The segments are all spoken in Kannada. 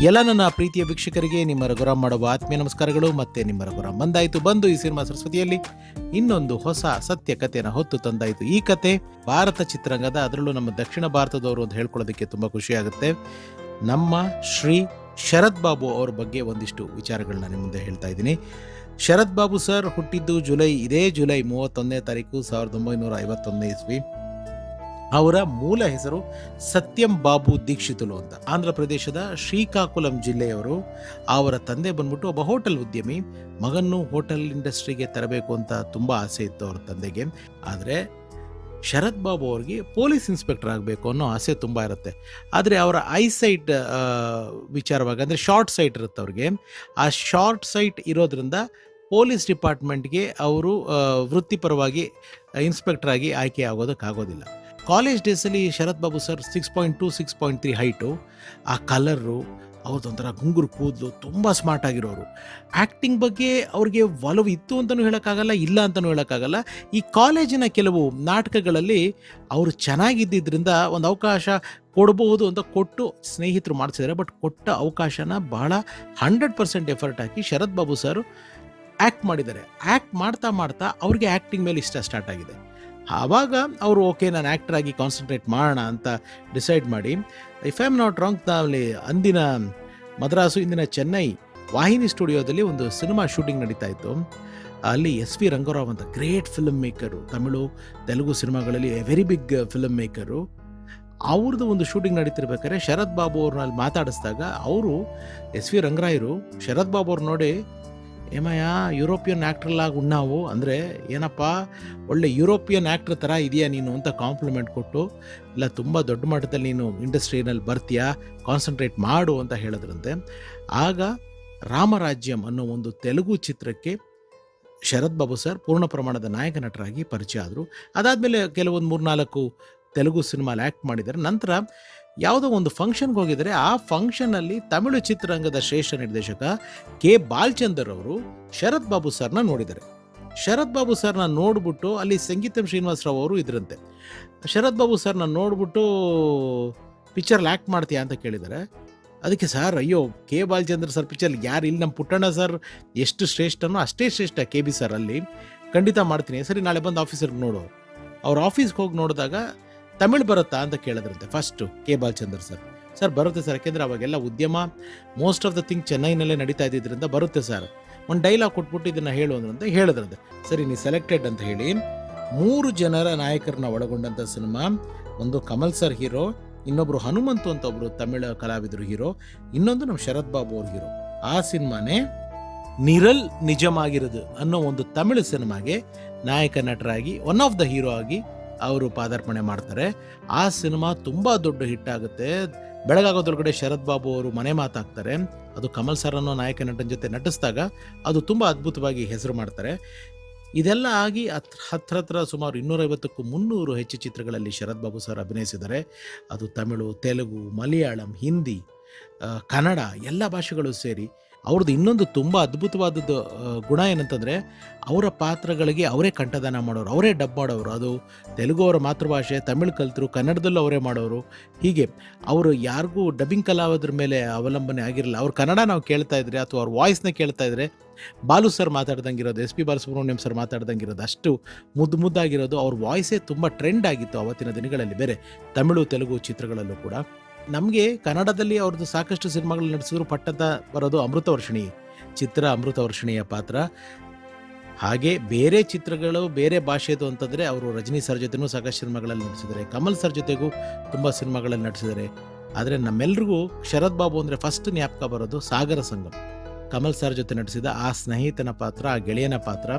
ಎಲ್ಲ ನನ್ನ ಪ್ರೀತಿಯ ವೀಕ್ಷಕರಿಗೆ ನಿಮ್ಮ ರಘುರಾಮ್ ಮಾಡುವ ಆತ್ಮೀಯ ನಮಸ್ಕಾರಗಳು. ಮತ್ತೆ ನಿಮ್ಮ ರಘುರಾಮ್ ಬಂದು ಈ ಸಿನಿಮಾ ಸರಸ್ವತಿಯಲ್ಲಿ ಇನ್ನೊಂದು ಹೊಸ ಸತ್ಯ ಕಥೆಯನ್ನು ಹೊತ್ತು ತಂದಾಯಿತು. ಈ ಕತೆ ಭಾರತ ಚಿತ್ರರಂಗದ, ಅದರಲ್ಲೂ ನಮ್ಮ ದಕ್ಷಿಣ ಭಾರತದವರು ಅಂತ ಹೇಳ್ಕೊಳ್ಳೋದಕ್ಕೆ ತುಂಬ ಖುಷಿಯಾಗುತ್ತೆ. ನಮ್ಮ ಶ್ರೀ ಶರತ್ ಬಾಬು ಅವ್ರ ಬಗ್ಗೆ ಒಂದಿಷ್ಟು ವಿಚಾರಗಳನ್ನ ನಿಮ್ಮ ಮುಂದೆ ಹೇಳ್ತಾ ಇದ್ದೀನಿ. ಶರತ್ ಬಾಬು ಸರ್ ಹುಟ್ಟಿದ್ದು ಜುಲೈ 31ನೇ ತಾರೀಕು 1951 ಇಸ್ವಿ. ಅವರ ಮೂಲ ಹೆಸರು ಸತ್ಯಂ ಬಾಬು ದೀಕ್ಷಿತುಲು ಅಂತ. ಆಂಧ್ರ ಪ್ರದೇಶದ ಶ್ರೀಕಾಕುಲಂ ಜಿಲ್ಲೆಯವರು. ಅವರ ತಂದೆ ಬಂದ್ಬಿಟ್ಟು ಒಬ್ಬ ಹೋಟೆಲ್ ಉದ್ಯಮಿ. ಮಗನ್ನು ಹೋಟೆಲ್ ಇಂಡಸ್ಟ್ರಿಗೆ ತರಬೇಕು ಅಂತ ತುಂಬ ಆಸೆ ಇತ್ತು ಅವ್ರ ತಂದೆಗೆ. ಆದರೆ ಶರತ್ ಬಾಬು ಅವ್ರಿಗೆ ಪೊಲೀಸ್ ಇನ್ಸ್ಪೆಕ್ಟರ್ ಆಗಬೇಕು ಅನ್ನೋ ಆಸೆ ತುಂಬ ಇರುತ್ತೆ. ಆದರೆ ಅವರ ಐಸೈಟ್ ವಿಚಾರವಾಗಿ, ಅಂದರೆ ಶಾರ್ಟ್ ಸೈಟ್ ಇರುತ್ತೆ ಅವ್ರಿಗೆ. ಆ ಶಾರ್ಟ್ ಸೈಟ್ ಇರೋದ್ರಿಂದ ಪೊಲೀಸ್ ಡಿಪಾರ್ಟ್ಮೆಂಟ್ಗೆ ಅವರು ವೃತ್ತಿಪರವಾಗಿ ಇನ್ಸ್ಪೆಕ್ಟರ್ ಆಗಿ ಆಯ್ಕೆ ಆಗೋದಕ್ಕಾಗೋದಿಲ್ಲ. ಕಾಲೇಜ್ ಡೇಸಲ್ಲಿ ಶರತ್ ಬಾಬು ಸರ್ 6.2, 6.3 ಹೈಟು, ಆ ಕಲರು, ಅವ್ರದ್ದೊಂಥರ ಗುಂಗುರು ಕೂದಲು, ತುಂಬ ಸ್ಮಾರ್ಟ್ ಆಗಿರೋರು. ಆ್ಯಕ್ಟಿಂಗ್ ಬಗ್ಗೆ ಅವ್ರಿಗೆ ಒಲವು ಇತ್ತು ಅಂತಲೂ ಹೇಳೋಕ್ಕಾಗಲ್ಲ, ಇಲ್ಲ ಅಂತಲೂ ಹೇಳೋಕ್ಕಾಗಲ್ಲ. ಈ ಕಾಲೇಜಿನ ಕೆಲವು ನಾಟಕಗಳಲ್ಲಿ ಅವರು ಚೆನ್ನಾಗಿದ್ದರಿಂದ ಒಂದು ಅವಕಾಶ ಕೊಡ್ಬೋದು ಅಂತ ಕೊಟ್ಟು ಸ್ನೇಹಿತರು ಮಾಡಿಸಿದ್ದಾರೆ. ಬಟ್ ಕೊಟ್ಟ ಅವಕಾಶನ ಬಹಳ 100% ಎಫರ್ಟ್ ಹಾಕಿ ಶರತ್ ಬಾಬು ಸರ್ ಆ್ಯಕ್ಟ್ ಮಾಡಿದ್ದಾರೆ. ಆ್ಯಕ್ಟ್ ಮಾಡ್ತಾ ಮಾಡ್ತಾ ಅವ್ರಿಗೆ ಆ್ಯಕ್ಟಿಂಗ್ ಮೇಲೆ ಇಷ್ಟ ಸ್ಟಾರ್ಟ್ ಆಗಿದೆ. ಆವಾಗ ಅವರು ಓಕೆ, ನಾನು ಆ್ಯಕ್ಟರ್ ಆಗಿ ಕಾನ್ಸಂಟ್ರೇಟ್ ಮಾಡೋಣ ಅಂತ ಡಿಸೈಡ್ ಮಾಡಿ, if I am not wrong, ನಾವಲ್ಲಿ ಅಂದಿನ ಮದ್ರಾಸು, ಇಂದಿನ ಚೆನ್ನೈ ವಾಹಿನಿ ಸ್ಟುಡಿಯೋದಲ್ಲಿ ಒಂದು ಸಿನಿಮಾ ಶೂಟಿಂಗ್ ನಡೀತಾ ಇತ್ತು. ಅಲ್ಲಿ SV ರಂಗರಾವ್ ಅಂತ great film maker, Tamil Telugu ಸಿನಿಮಾಗಳಲ್ಲಿ ವೆರಿ ಬಿಗ್ ಫಿಲ್ಮ್ ಮೇಕರು. ಅವ್ರದ್ದು ಒಂದು ಶೂಟಿಂಗ್ ನಡೀತಿರ್ಬೇಕಾದ್ರೆ ಶರತ್ ಬಾಬು ಅವ್ರನ್ನ ಅಲ್ಲಿ ಮಾತಾಡಿಸಿದಾಗ ಅವರು SV ರಂಗರಾಯರು ಶರತ್ ಬಾಬು ಅವ್ರು ನೋಡಿ, ಏಮಯ್ಯ ಯುರೋಪಿಯನ್ ಆ್ಯಕ್ಟ್ರಲ್ಲಾಗಿ ಉಣ್ಣಾವು, ಅಂದರೆ ಏನಪ್ಪ ಒಳ್ಳೆ ಯುರೋಪಿಯನ್ ಆ್ಯಕ್ಟ್ರ್ ಥರ ಇದೆಯಾ ನೀನು ಅಂತ ಕಾಂಪ್ಲಿಮೆಂಟ್ ಕೊಟ್ಟು, ಇಲ್ಲ ತುಂಬ ದೊಡ್ಡ ಮಟ್ಟದಲ್ಲಿ ನೀನು ಇಂಡಸ್ಟ್ರಿನಲ್ಲಿ ಬರ್ತೀಯಾ, ಕಾನ್ಸಂಟ್ರೇಟ್ ಮಾಡು ಅಂತ ಹೇಳಿದ್ರಂತೆ. ಆಗ ರಾಮರಾಜ್ಯಂ ಅನ್ನೋ ಒಂದು ತೆಲುಗು ಚಿತ್ರಕ್ಕೆ ಶರತ್ ಬಾಬು ಸರ್ ಪೂರ್ಣ ಪ್ರಮಾಣದ ನಾಯಕ ನಟರಾಗಿ ಪರಿಚಯ ಆದರು. ಅದಾದಮೇಲೆ ಕೆಲವೊಂದು 3-4 ತೆಲುಗು ಸಿನಿಮಾಲಿ ಆ್ಯಕ್ಟ್ ಮಾಡಿದ್ದಾರೆ. ನಂತರ ಯಾವುದೋ ಒಂದು ಫಂಕ್ಷನ್ಗೆ ಹೋಗಿದ್ದಾರೆ. ಆ ಫಂಕ್ಷನಲ್ಲಿ ತಮಿಳು ಚಿತ್ರರಂಗದ ಶ್ರೇಷ್ಠ ನಿರ್ದೇಶಕ ಕೆ ಬಾಲಚಂದರ್ ಅವರು ಶರತ್ ಬಾಬು ಸರ್ನ ನೋಡಿದ್ದಾರೆ. ಶರತ್ ಬಾಬು ಸರ್ನ ನೋಡ್ಬಿಟ್ಟು, ಅಲ್ಲಿ ಸಂಗೀತಂ ಶ್ರೀನಿವಾಸರಾವ್ ಅವರು ಇದ್ರಂತೆ. ಶರತ್ ಬಾಬು ಸರ್ನ ನೋಡ್ಬಿಟ್ಟು ಪಿಕ್ಚರ್ಲಿ ಆ್ಯಕ್ಟ್ ಮಾಡ್ತೀಯಾ ಅಂತ ಕೇಳಿದ್ದಾರೆ. ಅದಕ್ಕೆ ಸರ್, ಅಯ್ಯೋ ಕೆ ಬಾಲಚಂದ್ರ ಸರ್ ಪಿಕ್ಚರ್ಲಿ ಯಾರು, ಇಲ್ಲಿ ನಮ್ಮ ಪುಟ್ಟಣ್ಣ ಸರ್ ಎಷ್ಟು ಶ್ರೇಷ್ಠನೋ ಅಷ್ಟೇ ಶ್ರೇಷ್ಠ KB ಸರ್, ಅಲ್ಲಿ ಖಂಡಿತ ಮಾಡ್ತೀನಿ, ಸರಿ ನಾಳೆ ಬಂದು ಆಫೀಸರ್ಗೆ ನೋಡು. ಅವ್ರ ಆಫೀಸ್ಗೆ ಹೋಗಿ ನೋಡಿದಾಗ ತಮಿಳು ಬರುತ್ತಾ ಅಂತ ಕೇಳಿದ್ರಂತೆ first K Balachander sir. Sir ಬರುತ್ತೆ ಸರ್, ಯಾಕೆಂದರೆ ಅವಾಗೆಲ್ಲ ಉದ್ಯಮ ಮೋಸ್ಟ್ ಆಫ್ ದ ಥಿಂಗ್ ಚೆನ್ನೈನಲ್ಲೇ ನಡೀತಾ ಇದ್ದಿದ್ದರಿಂದ ಬರುತ್ತೆ ಸರ್, ಒಂದು ಡೈಲಾಗ್ ಕೊಟ್ಬಿಟ್ಟು ಇದನ್ನು ಹೇಳು ಅಂದ್ರಂತೆ. ಹೇಳಿದ್ರಂತೆ. ಸರಿ ನೀ ಸೆಲೆಕ್ಟೆಡ್ ಅಂತ ಹೇಳಿ 3 ಜನರ ನಾಯಕರನ್ನ ಒಳಗೊಂಡಂಥ ಸಿನಿಮಾ. ಒಂದು ಕಮಲ್ ಸರ್ ಹೀರೋ, ಇನ್ನೊಬ್ಬರು ಹನುಮಂತು ಅಂತ ಒಬ್ಬರು ತಮಿಳು ಕಲಾವಿದರು ಹೀರೋ, ಇನ್ನೊಂದು ನಮ್ಮ ಶರತ್ ಬಾಬು ಅವ್ರ ಹೀರೋ. ಆ ಸಿನಿಮಾನೇ ನಿರಲ್ ನಿಜಮಾಗಿರೋದು ಅನ್ನೋ ಒಂದು ತಮಿಳು ಸಿನಿಮಾಗೆ ನಾಯಕ ನಟರಾಗಿ ಒನ್ ಆಫ್ ದ ಹೀರೋ ಆಗಿ ಅವರು ಪಾದಾರ್ಪಣೆ ಮಾಡ್ತಾರೆ. ಆ ಸಿನಿಮಾ ತುಂಬ ದೊಡ್ಡ ಹಿಟ್ ಆಗುತ್ತೆ. ಬೆಳಗಾಗೋದ್ರೊಳಗಡೆ ಶರತ್ ಬಾಬು ಅವರು ಮನೆ ಮಾತಾಗ್ತಾರೆ. ಅದು ಕಮಲ್ ಸರ್ ಅನ್ನೋ ನಾಯಕ ನಟನ ಜೊತೆ ನಟಿಸಿದಾಗ ಅದು ತುಂಬ ಅದ್ಭುತವಾಗಿ ಹೆಸರು ಮಾಡ್ತಾರೆ. ಇದೆಲ್ಲ ಆಗಿ ಹತ್ರ ಸುಮಾರು 250ಕ್ಕೂ 300 ಹೆಚ್ಚು ಚಿತ್ರಗಳಲ್ಲಿ ಶರತ್ ಬಾಬು ಸರ್ ಅಭಿನಯಿಸಿದ್ದಾರೆ. ಅದು ತಮಿಳು, ತೆಲುಗು, ಮಲಯಾಳಂ, ಹಿಂದಿ, ಕನ್ನಡ ಎಲ್ಲ ಭಾಷೆಗಳು ಸೇರಿ. ಅವ್ರದ್ದು ಇನ್ನೊಂದು ತುಂಬ ಅದ್ಭುತವಾದದ್ದು ಗುಣ ಏನಂತಂದರೆ, ಅವರ ಪಾತ್ರಗಳಿಗೆ ಅವರೇ ಕಂಠದಾನ ಮಾಡೋರು, ಅವರೇ ಡಬ್ ಮಾಡೋರು. ಅದು ತೆಲುಗು ಅವರ ಮಾತೃಭಾಷೆ, ತಮಿಳು ಕಲಿತರು, ಕನ್ನಡದಲ್ಲೂ ಅವರೇ ಮಾಡೋರು. ಹೀಗೆ ಅವರು ಯಾರಿಗೂ ಡಬ್ಬಿಂಗ್ ಕಲಾವಿದ್ರ ಮೇಲೆ ಅವಲಂಬನೆ ಆಗಿರಲಿಲ್ಲ. ಅವ್ರು ಕನ್ನಡ ನಾವು ಕೇಳ್ತಾ ಇದ್ರೆ ಅಥವಾ ಅವ್ರ ವಾಯ್ಸ್ನ ಕೇಳ್ತಾ ಇದ್ರೆ ಬಾಲು ಸರ್ ಮಾತಾಡ್ದಂಗಿರೋದು, SP ಬಾಲಸುಬ್ರಹ್ಮಣ್ಯಂ ಸರ್ ಮಾತಾಡ್ದಂಗಿರೋದು, ಅಷ್ಟು ಮುದ್ದಾಗಿರೋದು. ಅವ್ರ ವಾಯ್ಸೇ ತುಂಬ ಟ್ರೆಂಡ್ ಆಗಿತ್ತು ಆವತ್ತಿನ ದಿನಗಳಲ್ಲಿ, ಬೇರೆ ತಮಿಳು ತೆಲುಗು ಚಿತ್ರಗಳಲ್ಲೂ ಕೂಡ. ನಮಗೆ ಕನ್ನಡದಲ್ಲಿ ಅವ್ರದ್ದು ಸಾಕಷ್ಟು ಸಿನಿಮಾಗಳು ನಡೆಸಿದ್ರು. ಪಟ್ಟದ ಬರೋದು ಅಮೃತವರ್ಷಿಣಿ ಚಿತ್ರ, ಅಮೃತವರ್ಷಿಣಿಯ ಪಾತ್ರ. ಹಾಗೆ ಬೇರೆ ಚಿತ್ರಗಳು ಬೇರೆ ಭಾಷೆದು ಅಂತಂದರೆ ಅವರು ರಜನಿ ಸರ್ ಜೊತೆನೂ ಸಾಕಷ್ಟು ಸಿನಿಮಾಗಳಲ್ಲಿ ನಟಿಸಿದ್ದಾರೆ, ಕಮಲ್ ಸರ್ ಜೊತೆಗೂ ತುಂಬ ಸಿನಿಮಾಗಳಲ್ಲಿ ನಟಿಸಿದ್ದಾರೆ. ಆದರೆ ನಮ್ಮೆಲ್ರಿಗೂ ಶರತ್ ಬಾಬು ಅಂದರೆ ಫಸ್ಟ್ ಜ್ಞಾಪಕ ಬರೋದು ಸಾಗರ ಸಂಗಮ್. ಕಮಲ್ ಸರ್ ಜೊತೆ ನಟಿಸಿದ ಆ ಸ್ನೇಹಿತನ ಪಾತ್ರ, ಆ ಗೆಳೆಯನ ಪಾತ್ರ.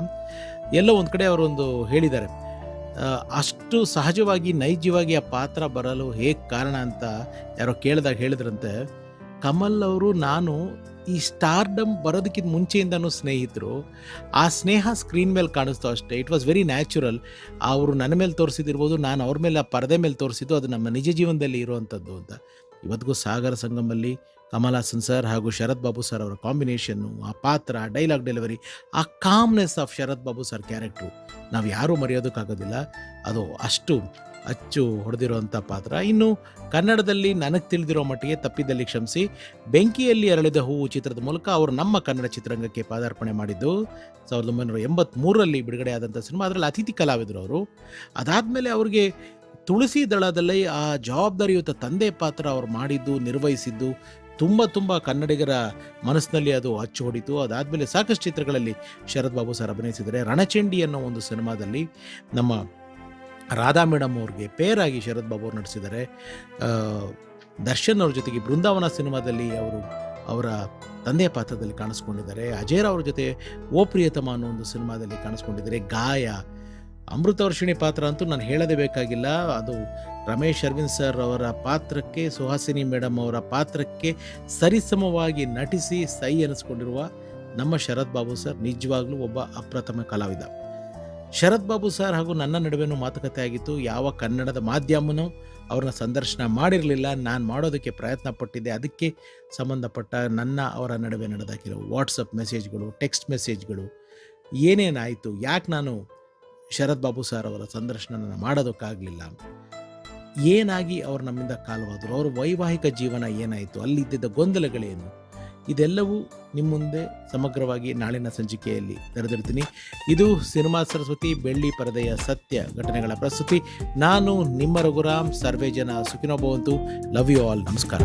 ಎಲ್ಲೋ ಒಂದು ಕಡೆ ಅವರೊಂದು ಹೇಳಿದ್ದಾರೆ, ಅಷ್ಟು ಸಹಜವಾಗಿ ನೈಜವಾಗಿ ಆ ಪಾತ್ರ ಬರಲು ಹೇಗೆ ಕಾರಣ ಅಂತ ಯಾರೋ ಕೇಳಿದಾಗ ಹೇಳಿದ್ರಂತೆ, ಕಮಲ್ ಅವರು ನಾನು ಈ ಸ್ಟಾರ್ಡಮ್ ಬರೋದಕ್ಕಿಂತ ಮುಂಚೆಯಿಂದನೂ ಸ್ನೇಹಿತರು. ಆ ಸ್ನೇಹ ಸ್ಕ್ರೀನ್ ಮೇಲೆ ಕಾಣಿಸ್ತು ಅಷ್ಟೇ. It was very natural. ಅವರು ನನ್ನ ಮೇಲೆ ತೋರಿಸಿದಿರ್ಬೋದು, ನಾನು ಅವ್ರ ಮೇಲೆ ಆ ಪರದೆ ಮೇಲೆ ತೋರಿಸಿದ್ದು ಅದು ನಮ್ಮ ನಿಜ ಜೀವನದಲ್ಲಿ ಇರುವಂಥದ್ದು ಅಂತ. ಇವತ್ತಿಗೂ ಸಾಗರ ಸಂಗಮಲ್ಲಿ ಕಮಲ್ ಹಾಸನ್ ಸರ್ ಹಾಗೂ ಶರತ್ ಬಾಬು ಸರ್ ಅವರ ಕಾಂಬಿನೇಷನ್ನು, ಆ ಪಾತ್ರ, ಡೈಲಾಗ್ ಡೆಲಿವರಿ, ಆ calmness of Sharath Babu sir character ನಾವು ಯಾರೂ ಮರೆಯೋದಕ್ಕಾಗೋದಿಲ್ಲ. ಅದು ಅಷ್ಟು ಅಚ್ಚು ಹೊಡೆದಿರುವಂಥ ಪಾತ್ರ. ಇನ್ನು ಕನ್ನಡದಲ್ಲಿ ನನಗೆ ತಿಳಿದಿರೋ ಮಟ್ಟಿಗೆ, ತಪ್ಪಿದ್ದಲ್ಲಿ ಕ್ಷಮಿಸಿ, ಬೆಂಕಿಯಲ್ಲಿ ಅರಳಿದ ಹೂವು ಚಿತ್ರದ ಮೂಲಕ ಅವರು ನಮ್ಮ ಕನ್ನಡ ಚಿತ್ರರಂಗಕ್ಕೆ ಪಾದಾರ್ಪಣೆ ಮಾಡಿದ್ದು 1983ರಲ್ಲಿ ಬಿಡುಗಡೆಯಾದಂಥ ಸಿನಿಮಾ. ಅದರಲ್ಲಿ ಅತಿಥಿ ಕಲಾವಿದರು ಅವರು. ಅದಾದಮೇಲೆ ಅವ್ರಿಗೆ ತುಳಸಿ ದಳದಲ್ಲಿ ಆ ಜವಾಬ್ದಾರಿಯುತ ತಂದೆ ಪಾತ್ರ ಅವ್ರು ಮಾಡಿದ್ದು, ನಿರ್ವಹಿಸಿದ್ದು ತುಂಬ ಕನ್ನಡಿಗರ ಮನಸ್ಸಿನಲ್ಲಿ ಅದು ಅಚ್ಚು ಹೊಡಿತು. ಅದಾದಮೇಲೆ ಸಾಕಷ್ಟು ಚಿತ್ರಗಳಲ್ಲಿ ಶರತ್ ಬಾಬು ಸರ್ ಅಭಿನಯಿಸಿದ್ದಾರೆ. ರಣಚಂಡಿ ಅನ್ನೋ ಒಂದು ಸಿನಿಮಾದಲ್ಲಿ ನಮ್ಮ ರಾಧಾ ಮೇಡಮ್ ಅವ್ರಿಗೆ ಪೇರಾಗಿ ಶರತ್ ಬಾಬು ಅವರು ನಟಿಸಿದ್ದಾರೆ. ದರ್ಶನ್ ಅವ್ರ ಜೊತೆಗೆ ಬೃಂದಾವನ ಸಿನಿಮಾದಲ್ಲಿ ಅವರು ಅವರ ತಂದೆಯ ಪಾತ್ರದಲ್ಲಿ ಕಾಣಿಸ್ಕೊಂಡಿದ್ದಾರೆ. ಅಜೇರ್ ಅವ್ರ ಜೊತೆ ಓ ಪ್ರಿಯತಮ ಅನ್ನೋ ಒಂದು ಸಿನಿಮಾದಲ್ಲಿ ಕಾಣಿಸ್ಕೊಂಡಿದ್ದಾರೆ. ಗಾಯ, ಅಮೃತವರ್ಷಿಣಿ ಪಾತ್ರ ಅಂತೂ ನಾನು ಹೇಳದೇ ಬೇಕಾಗಿಲ್ಲ. ಅದು ರಮೇಶ್ ಅರವಿಂದ್ ಸರ್ ಅವರ ಪಾತ್ರಕ್ಕೆ, ಸುಹಾಸಿನಿ ಮೇಡಮ್ ಅವರ ಪಾತ್ರಕ್ಕೆ ಸರಿಸಮವಾಗಿ ನಟಿಸಿ ಸೈ ಅನ್ನಿಸ್ಕೊಂಡಿರುವ ನಮ್ಮ ಶರತ್ ಬಾಬು ಸರ್ ನಿಜವಾಗ್ಲೂ ಒಬ್ಬ ಅಪ್ರಥಮ ಕಲಾವಿದ. ಶರತ್ ಬಾಬು ಸರ್ ಹಾಗೂ ನನ್ನ ನಡುವೆನೂ ಮಾತುಕತೆ ಆಗಿತ್ತು. ಯಾವ ಕನ್ನಡದ ಮಾಧ್ಯಮನೂ ಅವ್ರನ್ನ ಸಂದರ್ಶನ ಮಾಡಿರಲಿಲ್ಲ. ನಾನು ಮಾಡೋದಕ್ಕೆ ಪ್ರಯತ್ನ ಪಟ್ಟಿದ್ದೆ. ಅದಕ್ಕೆ ಸಂಬಂಧಪಟ್ಟ ಅವರ ನಡುವೆ ನಡೆದ ಕೆಲವು ವಾಟ್ಸಪ್ ಮೆಸೇಜ್ಗಳು, ಟೆಕ್ಸ್ಟ್ ಮೆಸೇಜ್ಗಳು, ಏನೇನಾಯಿತು, ಯಾಕೆ ನಾನು ಶರತ್ ಬಾಬು ಸರ್ ಅವರ ಸಂದರ್ಶನ ಮಾಡೋದಕ್ಕಾಗಲಿಲ್ಲ, ಏನಾಗಿ ಅವರು ನಮ್ಮಿಂದ ಕಾಲವಾದರು, ಅವರ ವೈವಾಹಿಕ ಜೀವನ ಏನಾಯಿತು, ಅಲ್ಲಿದ್ದ ಗೊಂದಲಗಳೇನು, ಇದೆಲ್ಲವೂ ನಿಮ್ಮ ಮುಂದೆ ಸಮಗ್ರವಾಗಿ ನಾಳಿನ ಸಂಚಿಕೆಯಲ್ಲಿ ತೆರೆದಿರ್ತೀನಿ. ಇದು ಸಿನಿಮಾ ಸರಸ್ವತಿ ಬೆಳ್ಳಿ ಪರದೆಯ ಸತ್ಯ ಘಟನೆಗಳ ಪ್ರಸ್ತುತಿ. ನಾನು ನಿಮ್ಮ ರಘುರಾಮ್. ಸರ್ವೇ ಜನ ಸುಖಿನೋ ಭವಂತು. Love you all. ನಮಸ್ಕಾರ.